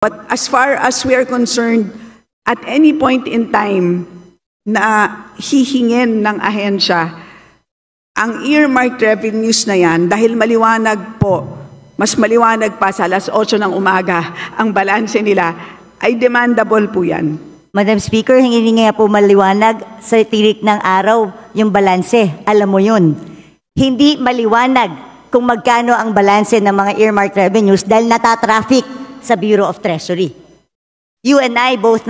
But as far as we are concerned, at any point in time na hihingin ng ahensya, ang earmarked revenues na yan, dahil maliwanag po, mas maliwanag pa sa alas 8 ng umaga, ang balanse nila, ay demandable po yan. Madam Speaker, hindi nga po maliwanag sa tirik ng araw yung balanse. Alam mo yun. Hindi maliwanag kung magkano ang balanse ng mga earmarked revenues dahil natatraffic sa Bureau of Treasury. You and I both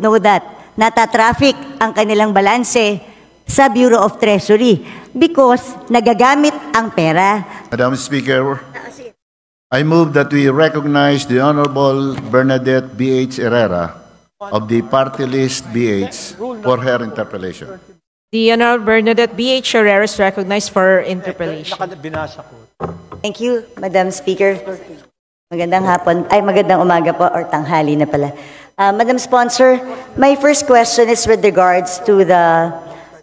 know that. Natatraffic ang kanilang balanse sa Bureau of Treasury because nagagamit ang pera. Madam Speaker, I move that we recognize the Honorable Bernadette B.H. Herrera of the party list BH for her interpellation. The Honorable Bernadette B.H. Herrera is recognized for interpellation. Thank you, Madam Speaker. Magandang hapon, ay magandang umaga po or tanghali na pala. Madam Sponsor, my first question is with regards to the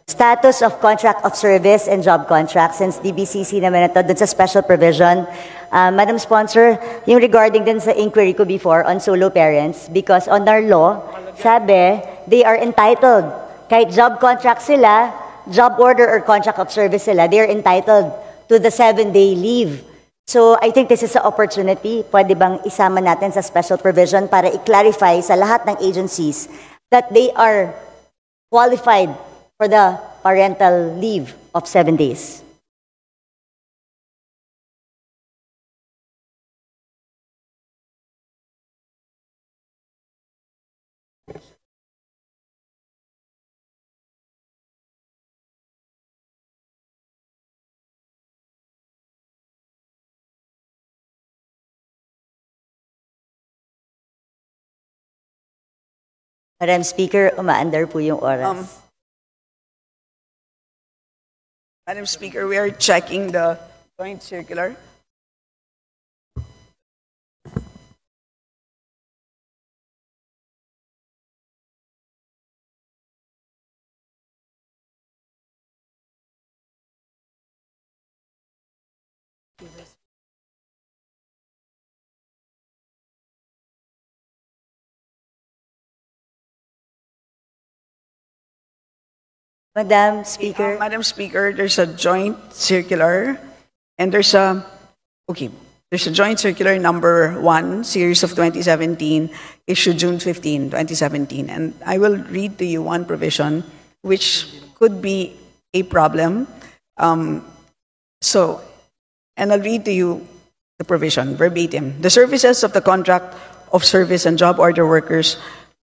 status of contract of service and job contract since DBCC naman ito dun sa special provision. Madam Sponsor, yung regarding din sa inquiry ko before on solo parents, because on our law, sabi, they are entitled, kahit job contract sila, job order or contract of service sila, they are entitled to the 7-day leave. So I think this is an opportunity, pwede bang isama natin sa special provision para i-clarify sa lahat ng agencies that they are qualified for the parental leave of 7 days. Madam Speaker, umaandar po yung oras. Madam Speaker, we are checking the joint circular. Madam Speaker. Madam Speaker, there's a joint circular and there's a joint circular number 1, series of 2017, issued June 15, 2017. And I will read to you one provision which could be a problem. And I'll read to you the provision verbatim. The services of the contract of service and job order workers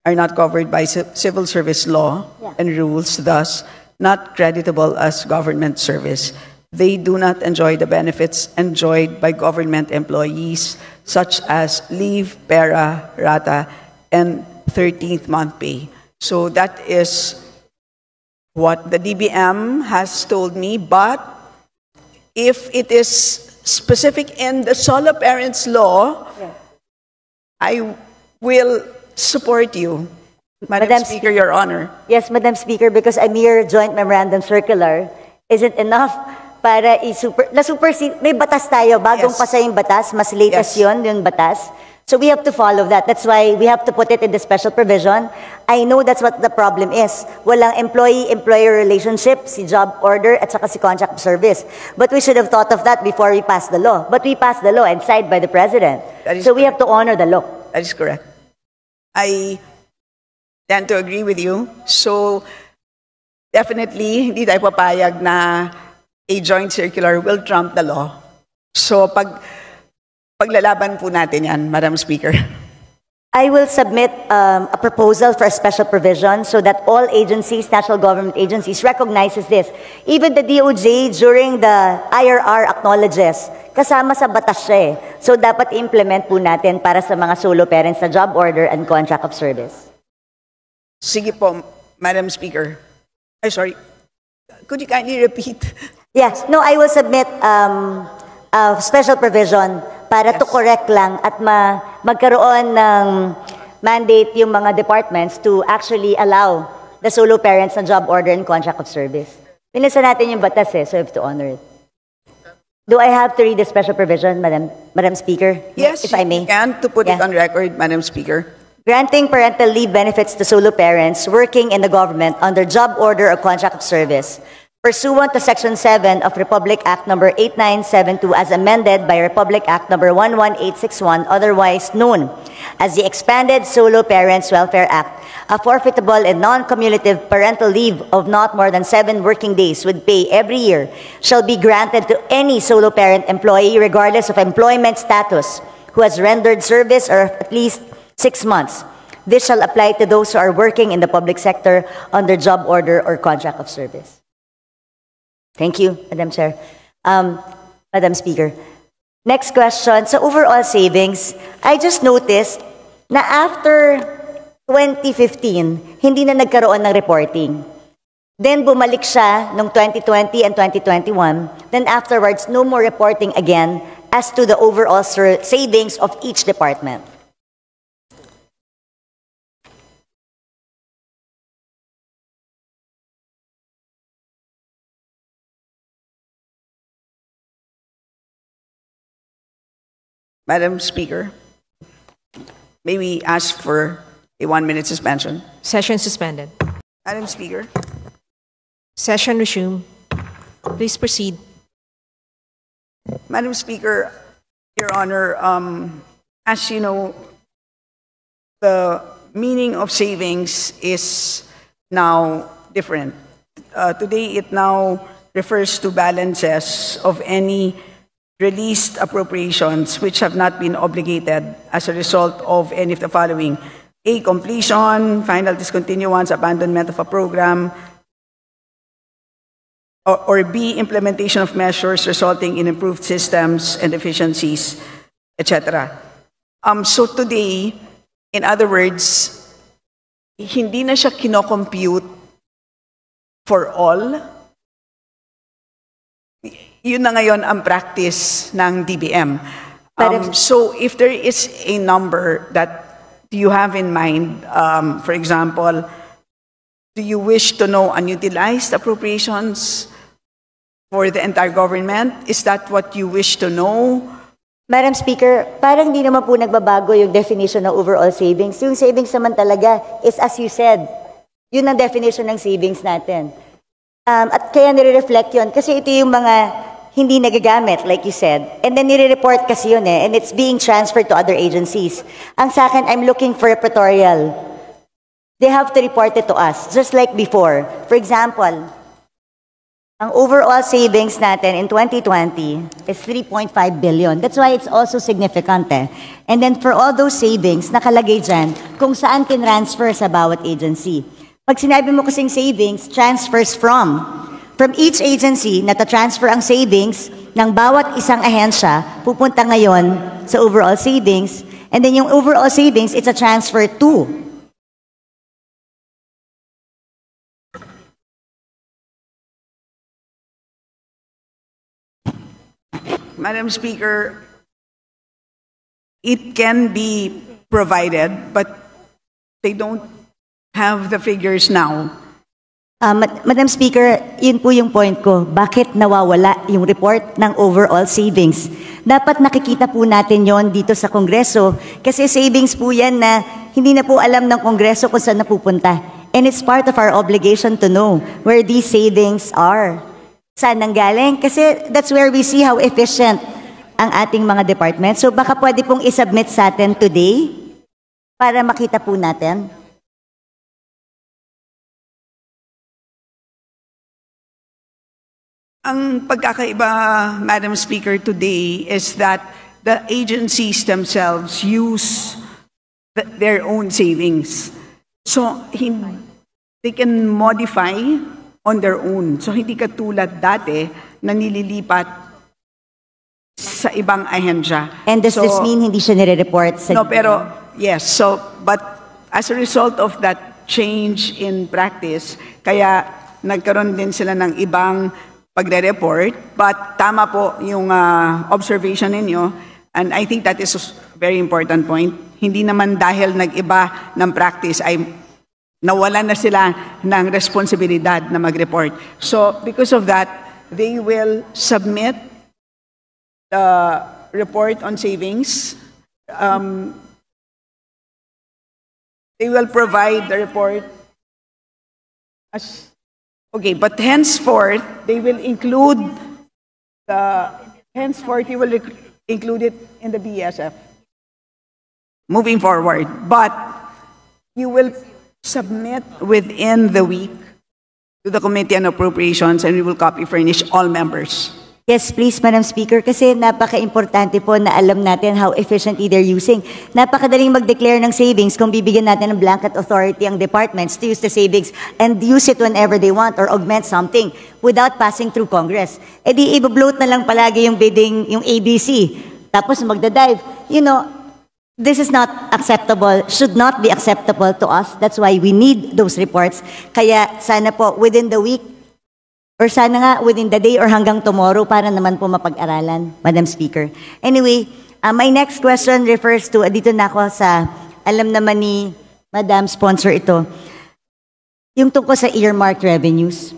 are not covered by civil service law and rules, thus not creditable as government service. They do not enjoy the benefits enjoyed by government employees, such as leave, pera, rata, and 13th month pay. So that is what the DBM has told me, but if it is specific in the solo parents law, I will support you, Madam Speaker, Your Honor. Yes, Madam Speaker, because a mere joint memorandum circular isn't enough para may batas tayo, bagong pasa yung batas, mas latest yun, yung batas. So we have to follow that. That's why we have to put it in the special provision. I know that's what the problem is. Walang employee-employer relationship, si job order at saka si contract of service. But we should have thought of that before we passed the law. But we passed the law and signed by the President. So we have to honor the law. That is correct. I tend to agree with you. So definitely, hindi tayo papayag na a joint circular will trump the law. So paglalaban po natin yan, Madam Speaker. I will submit a proposal for a special provision so that all agencies, national government agencies, recognizes this. Even the DOJ during the IRR acknowledges, kasama sa batas siya eh. So dapat implement po natin para sa mga solo parents na job order and contract of service. Sige po, Madam Speaker. Ay, sorry. Could you kindly repeat? Yes. No, I will submit a special provision para to correct lang at magkaroon ng mandate yung mga departments to actually allow the solo parents na job order and contract of service. Pinasa natin yung batas eh, so we have to honor it. Do I have to read the special provision, Madam Speaker? Yes, if I may. you can, to put it Yeah. on record, Madam Speaker. Granting parental leave benefits to solo parents working in the government under job order or contract of service, pursuant to Section 7 of Republic Act Number 8972 as amended by Republic Act Number 11861, otherwise known as the Expanded Solo Parents Welfare Act, a forfeitable and non-cumulative parental leave of not more than 7 working days with pay every year shall be granted to any solo parent employee regardless of employment status who has rendered service or at least 6 months. This shall apply to those who are working in the public sector under job order or contract of service. Thank you, Madam Chair. Madam Speaker. Next question. So overall savings, I just noticed na after 2015, hindi na nagkaroon ng reporting. Then bumalik siya noong 2020 and 2021. Then afterwards, no more reporting again as to the overall savings of each department. Madam Speaker, may we ask for a 1-minute suspension? Session suspended. Madam Speaker. Session resumed. Please proceed. Madam Speaker, Your Honor, as you know, the meaning of savings is now different. Today, it now refers to balances of any released appropriations which have not been obligated as a result of any of the following: A, completion, final discontinuance, abandonment of a program, or B, implementation of measures resulting in improved systems and efficiencies, etc. So today, in other words, hindi na siya kinocompute for all. Yun na ngayon ang practice ng DBM. So if there is a number that you have in mind, for example, do you wish to know unutilized appropriations for the entire government? Is that what you wish to know? Madam Speaker, parang di naman po nagbabago yung definition ng overall savings. Yung savings naman talaga is, as you said, yun ang definition ng savings natin. At kaya nire-reflect yun kasi ito yung mga hindi nagagamit, like you said. And then nire-report kasi yun and it's being transferred to other agencies. Ang sa akin, I'm looking for a repertorial. They have to report it to us, just like before. For example, ang overall savings natin in 2020 is 3.5 billion. That's why it's also significant And then for all those savings, nakalagay dyan kung saan tinransfer sa bawat agency. Pag sinabi mo kasing savings, transfers from each agency, nata-transfer ang savings ng bawat isang ahensya, pupunta ngayon sa overall savings, and then yung overall savings, it's a transfer to. Madam Speaker, it can be provided, but they don't have the figures now. Madam Speaker, yun po yung point ko. Bakit nawawala yung report ng overall savings? Dapat nakikita po natin yon dito sa Kongreso kasi savings po yan na hindi na po alam ng Kongreso kung saan napupunta. And it's part of our obligation to know where these savings are. Saan nanggaling? Kasi that's where we see how efficient ang ating mga departments. So baka pwede pong isubmit sa atin today para makita po natin. Ang pagkakaiba, Madam Speaker, today is that the agencies themselves use their own savings. So, they can modify on their own. So, hindi katulad dati na nililipat sa ibang ahensya. And does this mean hindi siya nire-report sa... No, pero, yes. So, but as a result of that change in practice, kaya nagkaroon din sila ng ibang pagre-report, but tama po yung observation ninyo, and I think that is a very important point. Hindi naman dahil nag-iba ng practice ay nawalan na sila ng responsibilidad na mag-report. So, because of that, they will submit the report on savings. They will provide the report as, okay, but henceforth, they will include henceforth, you will include it in the BSF. Moving forward, but you will submit within the week to the Committee on Appropriations, and we will copy furnish all members. Yes, please, Madam Speaker, kasi napaka-importante po na alam natin how efficiently they're using. Napakadaling mag-declare ng savings kung bibigyan natin ng blanket authority ang departments to use the savings and use it whenever they want or augment something without passing through Congress. E di, i-bloat na lang palagi yung bidding, yung ABC. Tapos magdadive. You know, this is not acceptable, should not be acceptable to us. That's why we need those reports. Kaya sana po, within the week, or sana nga within the day or hanggang tomorrow para naman po mapag-aralan, Madam Speaker. Anyway, my next question refers to, dito na ako sa, alam naman ni Madam Sponsor ito, yung tungkol sa earmarked revenues.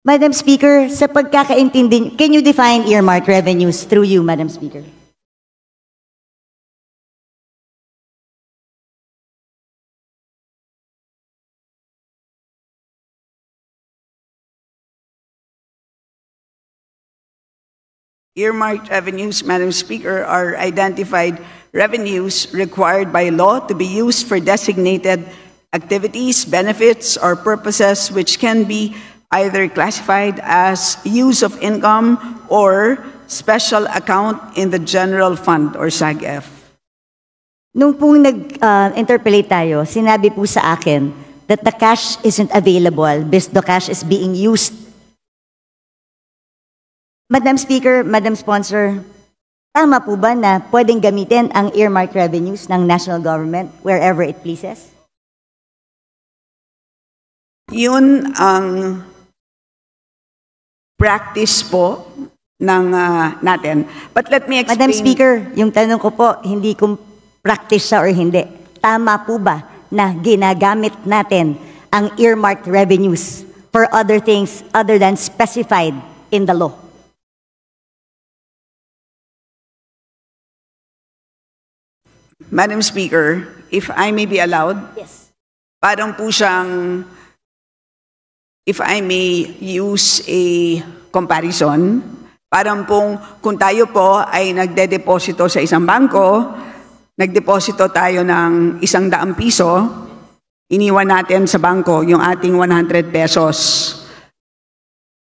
Madam Speaker, sa pagkakaintindi, can you define earmarked revenues through you, Madam Speaker? Earmarked revenues, Madam Speaker, are identified revenues required by law to be used for designated activities, benefits, or purposes which can be either classified as use of income or special account in the general fund or SAGF. Nung pong nag-interpolate tayo, sinabi po sa akin that the cash isn't available because the cash is being used. Madam Speaker, Madam Sponsor, tama po ba na pwedeng gamitin ang earmarked revenues ng national government wherever it pleases? Yun ang practice po ng natin. But let me explain. Madam Speaker, yung tanong ko po, hindi kung practice siya or hindi. Tama po ba na ginagamit natin ang earmarked revenues for other things other than specified in the law? Madam Speaker, if I may be allowed, Yes. parang po siyang, if I may use a comparison, parang pong kung tayo po ay nagde-deposito sa isang bangko, nagdeposito tayo ng 100 piso, iniwan natin sa bangko yung ating 100 pesos.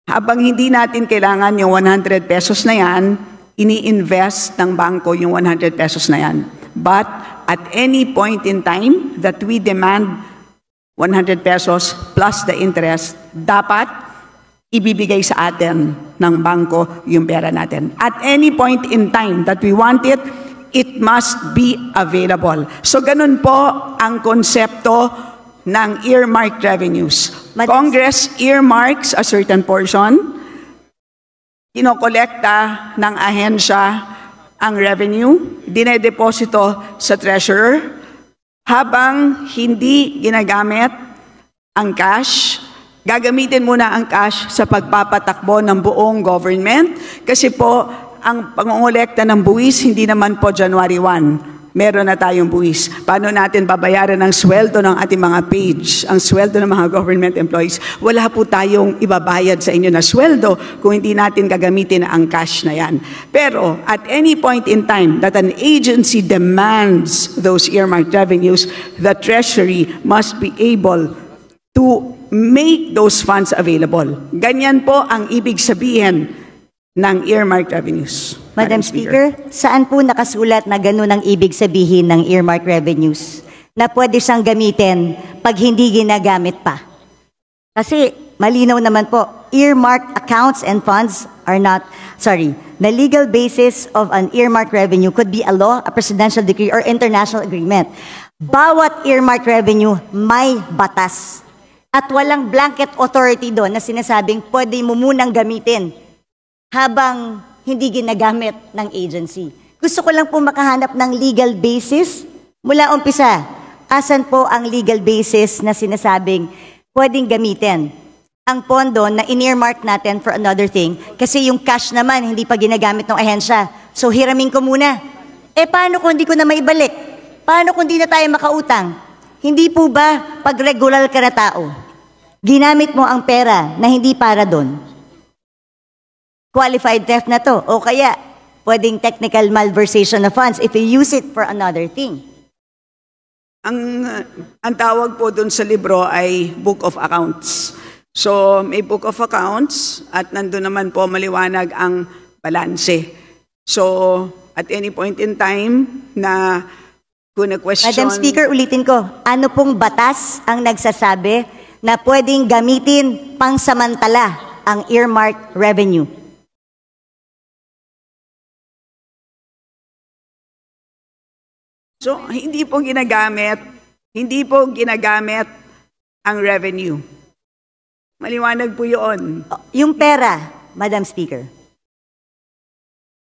Habang hindi natin kailangan yung 100 pesos na yan, ini-invest ng bangko yung 100 pesos na yan. But at any point in time that we demand 100 pesos plus the interest, dapat ibibigay sa atin ng bangko yung pera natin. At any point in time that we want it, it must be available. So ganun po ang konsepto ng earmarked revenues. Congress earmarks a certain portion, kinokolekta ng ahensya ang revenue, dinedeposito sa treasurer, habang hindi ginagamit ang cash, gagamitin muna ang cash sa pagpapatakbo ng buong government kasi po ang pangongolekta ng buwis hindi naman po January 1. Meron na tayong buwis. Paano natin babayaran ang sweldo ng ating mga page, ang sweldo ng mga government employees? Wala po tayong ibabayad sa inyo na sweldo kung hindi natin gagamitin ang cash na yan. Pero at any point in time that an agency demands those earmarked revenues, the Treasury must be able to make those funds available. Ganyan po ang ibig sabihin ng earmarked revenues. Madam Speaker, saan po nakasulat na gano'n ang ibig sabihin ng earmarked revenues na pwede siyang gamitin pag hindi ginagamit pa? Kasi malinaw naman po, earmarked accounts and funds are not, the legal basis of an earmarked revenue could be a law, a presidential decree, or international agreement. Bawat earmarked revenue may batas. At walang blanket authority doon na sinasabing pwede mo munang gamitin habang hindi ginagamit ng agency. Gusto ko lang po makahanap ng legal basis. Mula umpisa, asan po ang legal basis na sinasabing pwedeng gamitin ang pondo na in-earmark natin for another thing kasi yung cash naman hindi pa ginagamit ng ahensya. So hiramin ko muna. Paano kung hindi ko na maibalik? Paano kung hindi na tayo makautang? Hindi po ba pag regular ka na tao, ginamit mo ang pera na hindi para doon? Qualified theft na to. O kaya, pwedeng technical malversation of funds if you use it for another thing. Ang tawag po dun sa libro ay Book of Accounts. So, may Book of Accounts at nandun naman po maliwanag ang balanse. So, at any point in time na kung na-question... Madam Speaker, ulitin ko, ano pong batas ang nagsasabi na pwedeng gamitin pangsamantala ang earmark revenue? So, hindi po ginagamit ang revenue. Maliwanag po yun. Yung pera, Madam Speaker.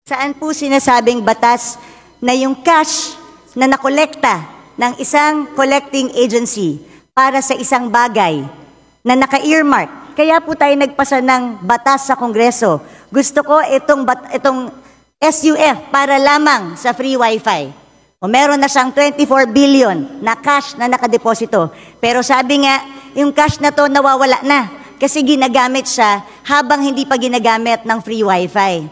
Saan po sinasabing batas na yung cash na nakolekta ng isang collecting agency para sa isang bagay na naka-earmark? Kaya po tayo nagpasa ng batas sa Kongreso. Gusto ko itong SUF para lamang sa free wifi. O meron na siyang 24 billion na cash na nakadeposito. Pero sabi nga, yung cash na to nawawala na kasi ginagamit siya habang hindi pa ginagamit ng free wifi.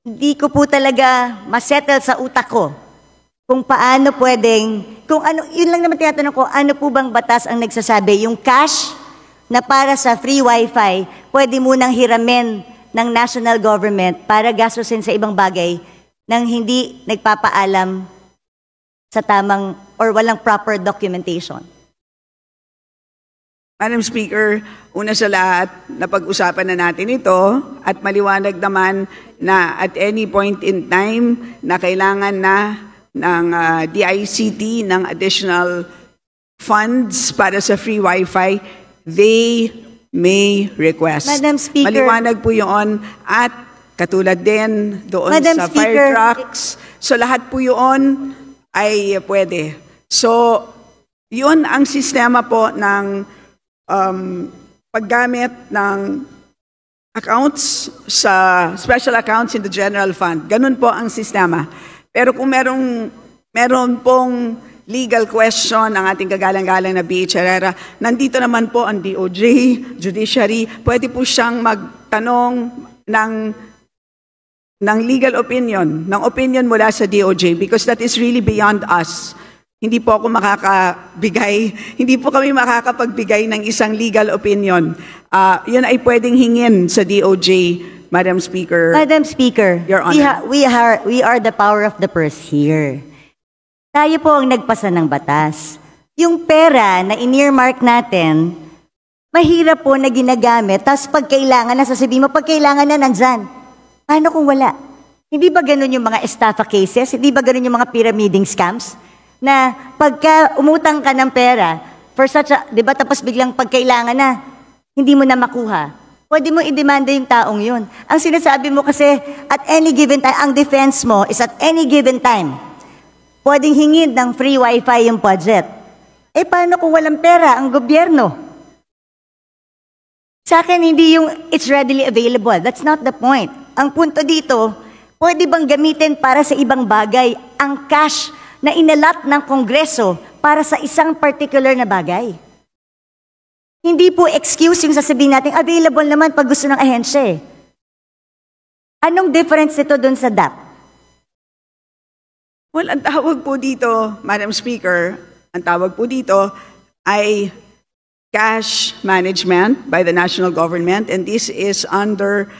Hindi ko po talaga masettle sa utak ko kung paano pwedeng, kung ano, yun lang naman tinatanong ko, ano po bang batas ang nagsasabi? Yung cash na para sa free wifi, pwede munang hiramin ng national government para gastusin sa ibang bagay nang hindi nagpapaalam sa tamang or walang proper documentation. Madam Speaker, una sa lahat, napag-usapan na natin ito at maliwanag naman na at any point in time na kailangan na ng DICT ng additional funds para sa free wifi, they may request. Madam Speaker, maliwanag po yun at katulad din doon Madam sa Speaker, fire trucks. So lahat po yun ay pwede. So yun ang sistema po ng paggamit ng accounts sa special accounts in the general fund. Ganun po ang sistema. Pero kung meron pong legal question ang ating kagalang-galang na BH Herrera, nandito naman po ang DOJ, Judiciary, pwede po siyang magtanong ng legal opinion, ng opinion mula sa DOJ because that is really beyond us. Hindi po ako hindi po kami makakapagbigay ng isang legal opinion. Yun ay pwedeng hingin sa DOJ, Madam Speaker. Madam Speaker, Your Honor. we are the power of the purse here. Tayo po ang nagpasa ng batas. Yung pera na in-earmark natin, mahirap po na ginagamit, tapos pag kailangan na, sasabihin mo, pag kailangan na, nandyan. Paano kung wala? Hindi ba ganun yung mga estafa cases? Hindi ba ganun yung mga pyramiding scams? Na pagka umutang ka ng pera, for such a, di ba, tapos biglang pagkailangan na, hindi mo na makuha. Pwede mo i-demanda yung taong yun. Ang sinasabi mo kasi, at any given time, ang defense mo is at any given time, pwedeng hingin ng free wifi yung budget. Paano kung walang pera ang gobyerno? Sa akin, hindi yung it's readily available. That's not the point. Ang punto dito, pwede bang gamitin para sa ibang bagay ang cash na inalat ng Kongreso para sa isang particular na bagay? Hindi po excuse yung sasabihin natin, available naman pag gusto ng ahensya. Anong difference nito dun sa DAP? Well, ang tawag po dito, Madam Speaker, ang tawag po dito ay cash management by the national government, and this is under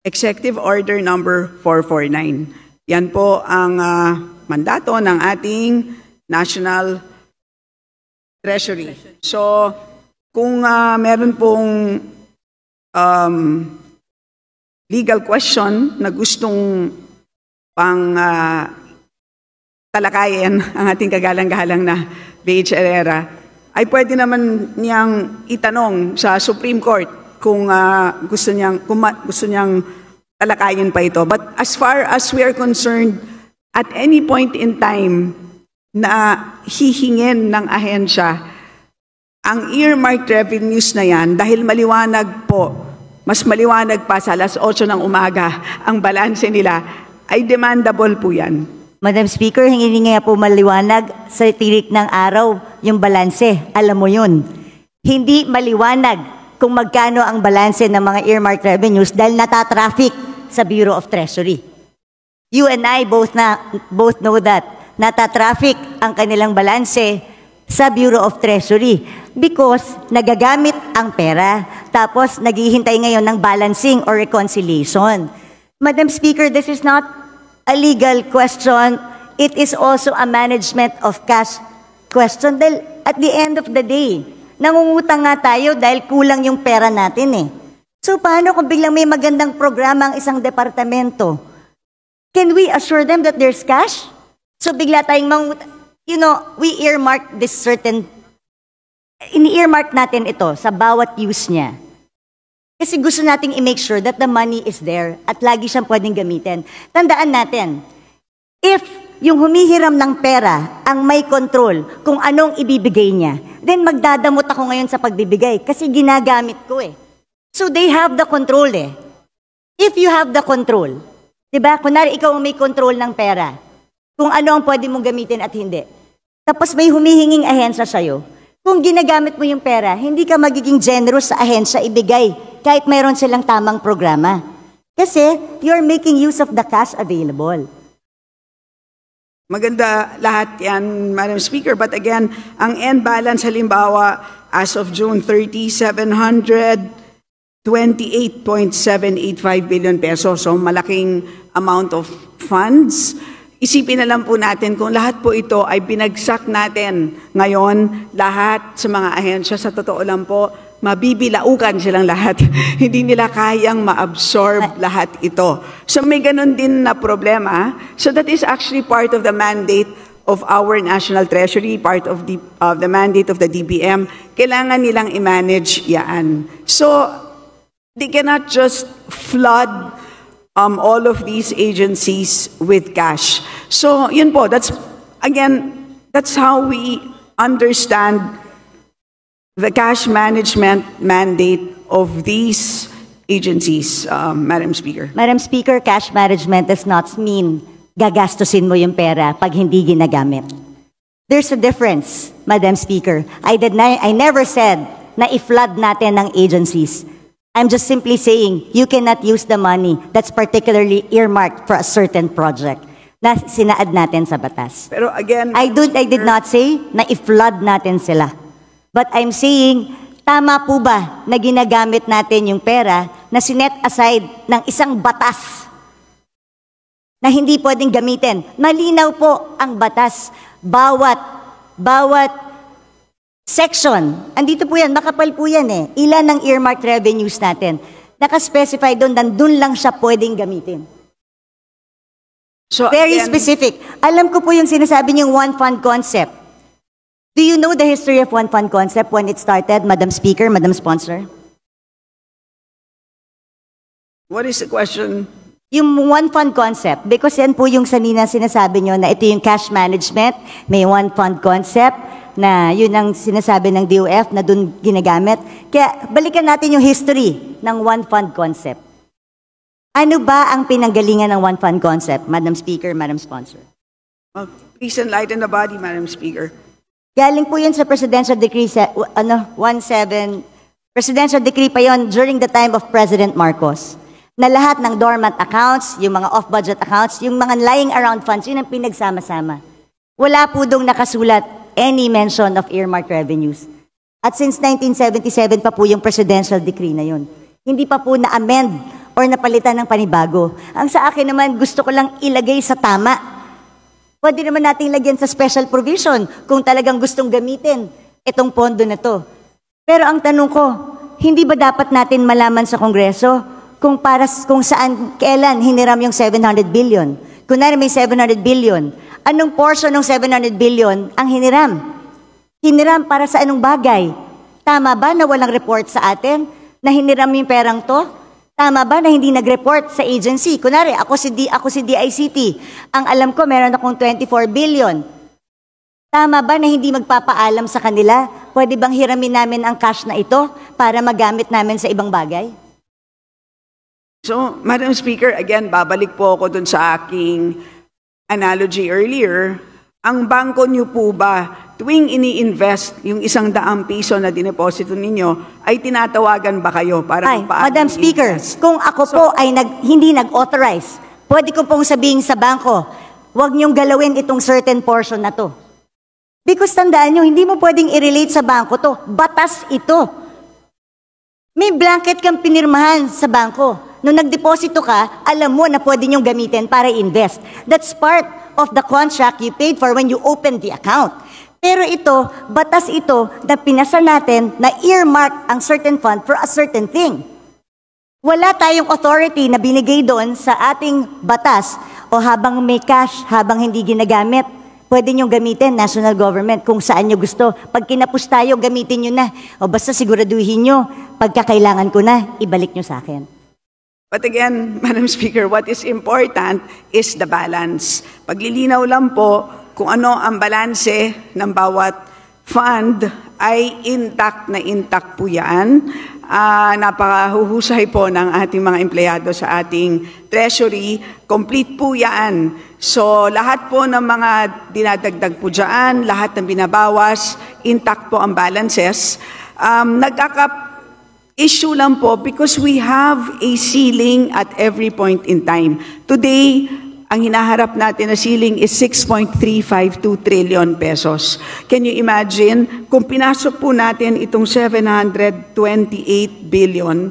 Executive Order number 449. Yan po ang mandato ng ating National Treasury. So, kung meron pong legal question na gustong pang talakayin ang ating kagalang-galang na BH Herrera, ay pwede naman niyang itanong sa Supreme Court kung gusto niyang talakayin pa ito. But as far as we are concerned, at any point in time na hihingin ng ahensya ang earmarked revenues na yan, dahil maliwanag po, mas maliwanag pa sa alas 8 ng umaga, ang balanse nila, ay demandable po yan. Madam Speaker, hindi nga po maliwanag sa tirik ng araw yung balanse. Alam mo yun. Hindi maliwanag kung magkano ang balanse ng mga earmarked revenues dahil natatraffic sa Bureau of Treasury. You and I both know that. Natatraffic ang kanilang balanse sa Bureau of Treasury because nagagamit ang pera tapos naghihintay ngayon ng balancing or reconciliation. Madam Speaker, this is not a legal question. It is also a management of cash question. Dahil at the end of the day, nangungutang nga tayo dahil kulang yung pera natin eh. So paano kung biglang may magandang programa ang isang departamento? Can we assure them that there's cash? So bigla tayong we earmark this certain, ini-earmark natin ito sa bawat use niya. Kasi gusto nating i-make sure that the money is there at lagi siyang pwedeng gamitin. Tandaan natin, if yung humihiram ng pera ang may control kung anong ibibigay niya, then magdadamot ako ngayon sa pagbibigay kasi ginagamit ko eh. So they have the control eh. If you have the control, diba? Kunwari ikaw ang may control ng pera, kung ano ang pwede mong gamitin at hindi. Tapos may humihinging ahensya sa'yo. Kung ginagamit mo yung pera, hindi ka magiging generous sa ahensya ibigay kahit mayroon silang tamang programa. Kasi you're making use of the cash available. Maganda lahat yan, Madam Speaker. But again, ang end balance halimbawa as of June 30, 728.785 billion pesos. So malaking amount of funds. Isipin na lang po natin kung lahat po ito ay binagsak natin ngayon, lahat sa mga ahensya, sa totoo lang po, mabibilaukan silang lahat. Hindi nila kayang ma-absorb lahat ito. So may ganun din na problema. So that is actually part of the mandate of our National Treasury, part of the mandate of the DBM. Kailangan nilang i-manage yan. So they cannot just flood all of these agencies with cash. So yun po, that's how we understand the cash management mandate of these agencies, Madam Speaker. Madam Speaker, cash management does not mean gagastusin mo yung pera pag hindi ginagamit. There's a difference, Madam Speaker. I never said na i-flood natin ng agencies. I'm just simply saying you cannot use the money that's particularly earmarked for a certain project na sinaad natin sa batas. Pero again, I did not say na i-flood natin sila. But I'm saying, tama po ba na ginagamit natin yung pera na sinet aside ng isang batas na hindi pwedeng gamitin? Malinaw po ang batas. Bawat section, andito po yan, makapal po yan eh. Ilan ang earmarked revenues natin? Nakaspecify doon, nandun lang siya pwedeng gamitin. So Very again, specific. Alam ko po yung sinasabi niyong one fund concept. Do you know the history of one fund concept when it started, Madam Speaker, Madam Sponsor? what is the question? Yung one fund concept, because yan po yung sanina sinasabi niyo na ito yung cash management, may one fund concept, na yun ang sinasabi ng DOF na dun ginagamit. Kaya balikan natin yung history ng one fund concept. Ano ba ang pinanggalingan ng one fund concept, Madam Speaker, Madam Sponsor? Please enlighten the body, Madam Speaker. Galing po yun sa Presidential Decree 17, Presidential Decree pa yon during the time of President Marcos. Na lahat ng dormant accounts, yung mga off-budget accounts, yung mga lying around funds, yun ang pinagsama-sama. Wala po dong nakasulat any mention of earmarked revenues. At since 1977 pa po yung Presidential Decree na yun. Hindi pa po na-amend or napalitan ng panibago. Ang sa akin naman, gusto ko lang ilagay sa tama. Pwede naman nating lagyan sa special provision kung talagang gustong gamitin itong pondo na to. Pero ang tanong ko, hindi ba dapat natin malaman sa Kongreso kung saan, kailan hiniram yung 700 billion? Kunwari may 700 billion, anong portion ng 700 billion ang hiniram? Hiniram para sa anong bagay? Tama ba na walang report sa atin na hiniram yung perang to? Tama ba na hindi nag-report sa agency? Kunwari, ako si DICT. Ang alam ko, meron akong 24 billion. Tama ba na hindi magpapaalam sa kanila? Pwede bang hiramin namin ang cash na ito para magamit namin sa ibang bagay? So, Madam Speaker, again, babalik po ako dun sa aking analogy earlier. Ang bangko niyo po ba, tuwing ini-invest yung 100 piso na dineposito ninyo, ay tinatawagan ba kayo para Ay, Madam Speaker, kung ako po ay hindi nag-authorize, pwede ko pong sabihin sa bangko, huwag niyong galawin itong certain portion na to. Because tandaan nyo, hindi mo pwedeng i-relate sa bangko to. Batas ito. May blanket kang pinirmahan sa bangko. Nung nagdeposito ka, alam mo na pwede nyong gamitin para invest. That's part of the contract you paid for when you opened the account. Pero ito, batas ito na pinasa natin na earmark ang certain fund for a certain thing. Wala tayong authority na binigay doon sa ating batas o habang may cash, habang hindi ginagamit, pwede nyo gamitin, national government, kung saan nyo gusto. Pag kinapos tayo, gamitin nyo na. O basta siguraduhin nyo, pagkakailangan ko na, ibalik nyo sa akin. But again, Madam Speaker, what is important is the balance. Paglilinaw lang po kung ano ang balanse ng bawat fund ay intact na intact po yan. Napakahuhusay po ng ating mga empleyado sa ating treasury. Complete po yan. So lahat po ng mga dinadagdag po dyan, lahat ng binabawas, intact po ang balances. Issue lang po because we have a ceiling at every point in time. Today, ang hinaharap natin na ceiling is 6.352 trillion pesos. Can you imagine? Kung pinasok po natin itong 728 billion,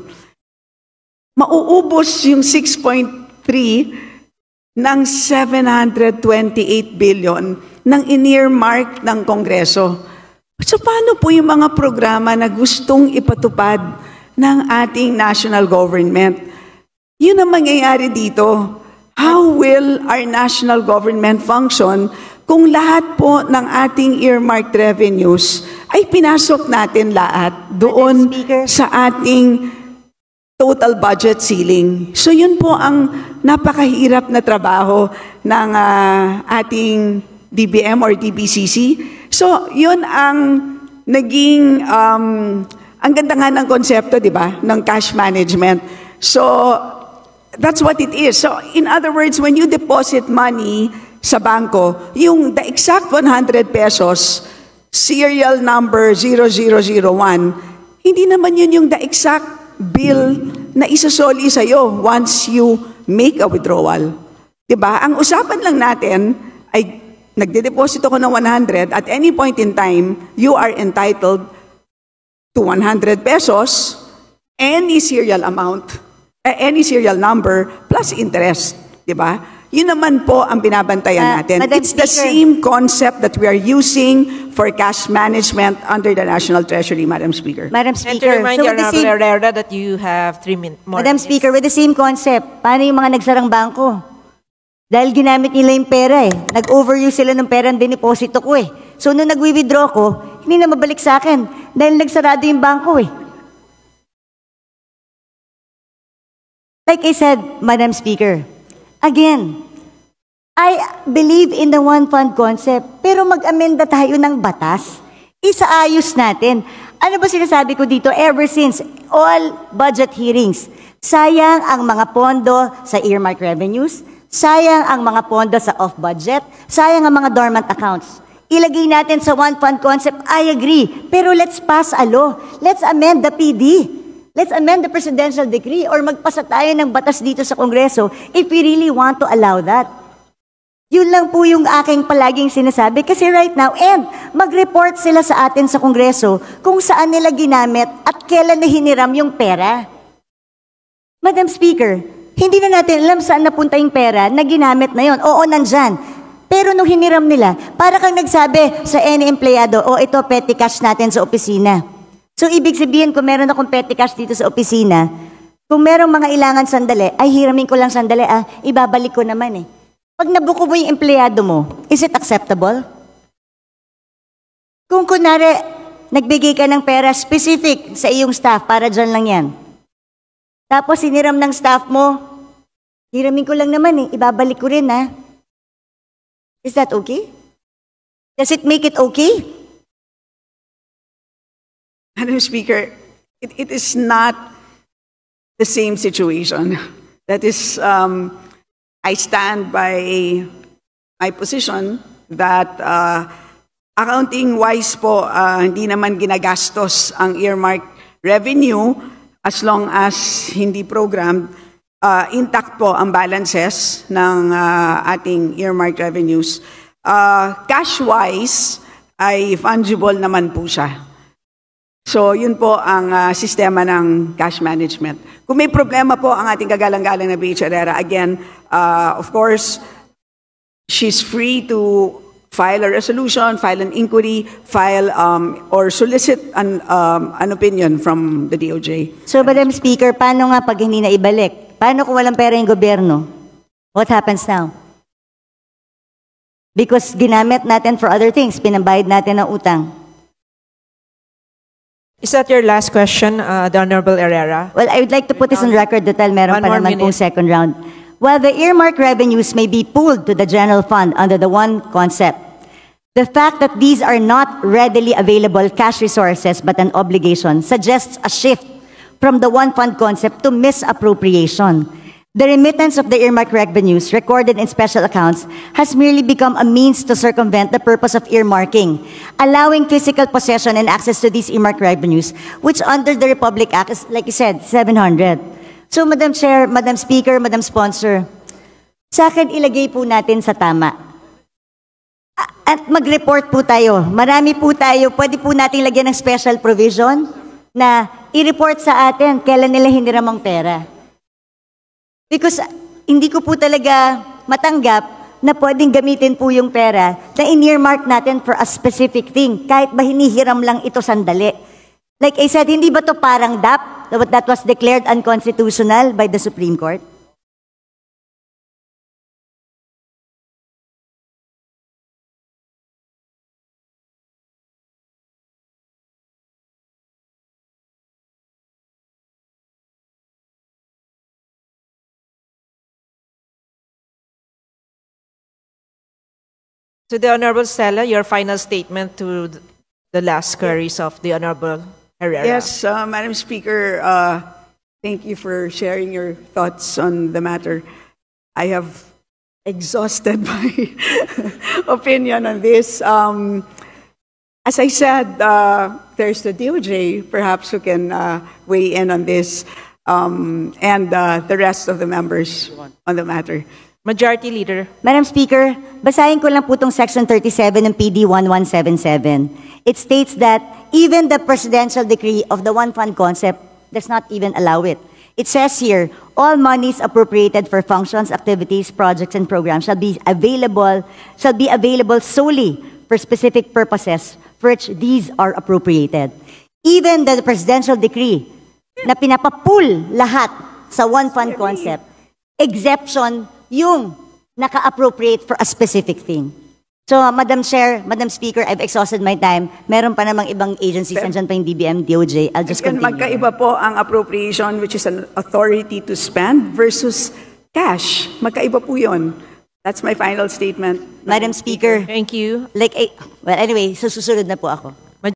mauubos yung 6.3 ng 728 billion ng in-earmark ng Kongreso. So paano po yung mga programa na gustong ipatupad ng ating national government? Yun ang mangyayari dito. How will our national government function kung lahat po ng ating earmarked revenues ay pinasok natin lahat doon sa ating total budget ceiling? So yun po ang napakahirap na trabaho ng ating DBM or DBCC. So yun ang naging, ang ganda nga ng konsepto, di ba, ng cash management. So that's what it is. So in other words, when you deposit money sa bangko, yung the exact 100 pesos, serial number 0001, hindi naman yun yung the exact bill na isasoli sa'yo once you make a withdrawal. Diba? Ang usapan lang natin ay nagde-deposito ko ng 100, at any point in time, you are entitled to 100 pesos, any serial amount, any serial number, plus interest. Diba? Yun naman po ang binabantayan natin. Madam It's the Speaker, same concept that we are using for cash management under the National Treasury, Madam Speaker. Madam And to Speaker, remind so you, with the same, Herrera, that you have 3 more Madam minutes. Speaker, with the same concept, paano yung mga nagsarang bangko? Dahil ginamit nila yung pera eh. Nag-overuse sila ng pera ng diniposito ko eh. So nung nag-withdraw ko, hindi na mabalik sa akin dahil nagsarado yung bangko eh. Like I said, Madam Speaker, again, I believe in the one fund concept, pero mag-amenda tayo ng batas. Isaayos natin. Ano ba sinasabi ko dito ever since all budget hearings? Sayang ang mga pondo sa earmark revenues, sayang ang mga pondo sa off-budget, sayang ang mga dormant accounts. Ilagay natin sa one fund concept, I agree. Pero let's pass a law. Let's amend the PD. Let's amend the presidential decree or magpasa tayo ng batas dito sa Kongreso if we really want to allow that. Yun lang po yung aking palaging sinasabi kasi right now, and mag-report sila sa atin sa Kongreso kung saan nila ginamit at kailan na hiniram yung pera. Madam Speaker, hindi na natin alam saan napunta yung pera na ginamit na yon. Oo, nandyan. Pero nung hiniram nila, para kang nagsabi sa any empleyado, ito petty cash natin sa opisina. So ibig sabihin, kung meron akong petty cash dito sa opisina, kung merong mga ilangan sandali, ay hiramin ko lang sandali, ibabalik ko naman eh. Pag nabuko mo yung empleyado mo, is it acceptable? Kung kunwari, nagbigay ka ng pera specific sa iyong staff, para dyan lang yan. Tapos hiniram ng staff mo, hiramin ko lang naman eh, ibabalik ko rin ha. Is that okay? Does it make it okay? Madam Speaker, it is not the same situation. That is, I stand by my position that accounting-wise po, hindi naman ginagastos ang earmark revenue as long as hindi programmed. Intact po ang balances ng ating earmark revenues. Cash-wise, ay fungible naman po siya. So, yun po ang sistema ng cash management. Kung may problema po ang ating kagalang-galang na BH Herrera, again, of course, she's free to file a resolution, file an inquiry, file or solicit an opinion from the DOJ. So, Madam Speaker, paano nga pag hindi na ibalik? Paano kung walang pera yung gobyerno? What happens now? Because ginamit natin for other things, pinambayad natin ng utang. Is that your last question, the Honorable Herrera? Well, I would like to put this on record dahil meron One pa more naman pong minute. second round. While the earmark revenues may be pooled to the general fund under the one concept, the fact that these are not readily available cash resources but an obligation suggests a shift from the one fund concept to misappropriation. The remittance of the earmark revenues recorded in special accounts has merely become a means to circumvent the purpose of earmarking, allowing physical possession and access to these earmark revenues, which under the Republic Act is, like you said, 700. So, Madam Chair, Madam Speaker, Madam Sponsor, sa akin ilagay po natin sa tama. At mag-report po tayo. Marami po tayo. Pwede po natin lagyan ng special provision na i-report sa atin kailan nila hiniram ang pera. Because hindi ko po talaga matanggap na pwedeng gamitin po yung pera na in-earmark natin for a specific thing, kahit ba hinihiram lang ito sandali. Like I said, hindi ba to parang DAP that was declared unconstitutional by the Supreme Court? To the Honorable Stella, your final statement to the last queries of the Honorable Herrera. Yes, Madam Speaker, thank you for sharing your thoughts on the matter. I have exhausted my opinion on this. As I said, there's the DOJ, perhaps, who can weigh in on this, and the rest of the members on the matter. Majority Leader. Madam Speaker, basahin ko lang po itong Section 37 ng PD 1177. It states that even the presidential decree of the one fund concept does not even allow it. It says here, all monies appropriated for functions, activities, projects, and programs shall be available solely for specific purposes for which these are appropriated. Even the presidential decree na pinapapool lahat sa one fund concept, exception yung naka-appropriate for a specific thing. So, Madam Chair, Madam Speaker, I've exhausted my time. Meron pa namang ibang agencies, andyan pa yung DBM, DOJ. I'll just Again, continue. magkaiba po ang appropriation, which is an authority to spend, versus cash. Magkaiba po yun. That's my final statement. Madam Speaker, Thank you. well, anyway, susunod na po ako.